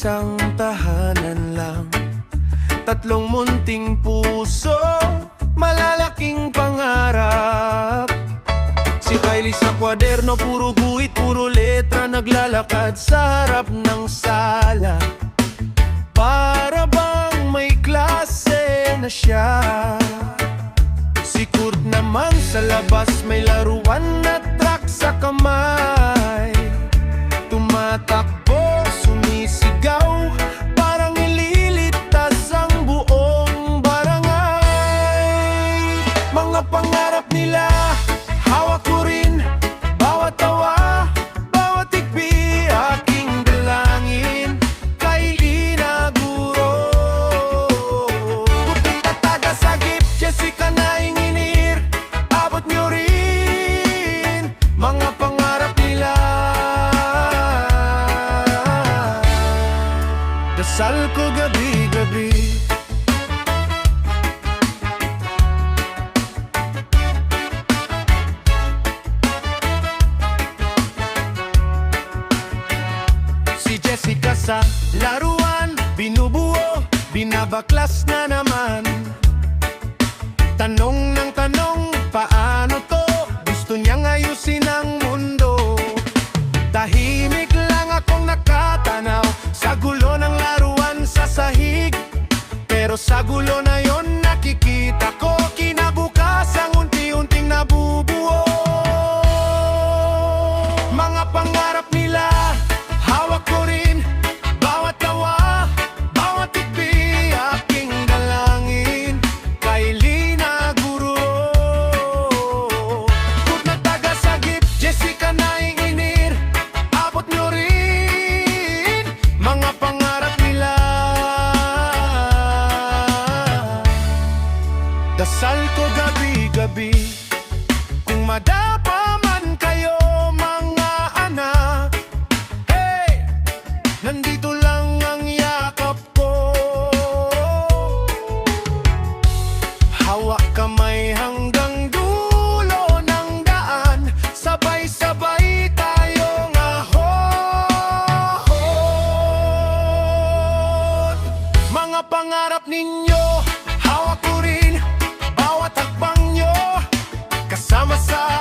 isang tahanan lang, tatlong munting puso, malalaking pangarap. Si Kylie sa kwaderno, puro guhit, puro letra, naglalakad sa harap ng sala, para bang may klase na siya. Si Kurt naman sa labas, may laruan na truck sa kamay, tumatakbo, sumisigaw, parang ililitas ang buong barangay. Mga pangarap nila, hawak ko rin, bawat tawa, bawat tikbi, aking dalangin, kay inaguro. Puting tataga sagip, Jessica nainginir, abot nyo rin, mga pangarap nila. Dasal ko gabi-gabi, si Jessica sa laruan, binubuo, binabaklas na naman. Tanong ng tanong, paano to? Gusto niyang ayusin ang mundo. Tahimik lang akong nakatanaw sa gulo ng laruan sa sahig, pero sa gulo na yon nakikita ko kinabukasan unti-unting nabubuo. Mga pangarap nila, hawak ko rin, bawat tawa, bawat tikbi, aking dalangin, kay Lina Guro. Kurt na taga sagip, Jessica nainginir, abot nyo rin, mga pangarap nila. Dasal ko gabi-gabi, kung madapa man kayo mga anak, hey, nandito lang ang yakap ko. Hawak kamay hanggang dulo ng daan, sabay-sabay tayong ahon. Mga pangarap ninyo, hawak ko rin, bawat hakbang nyo, kasama sa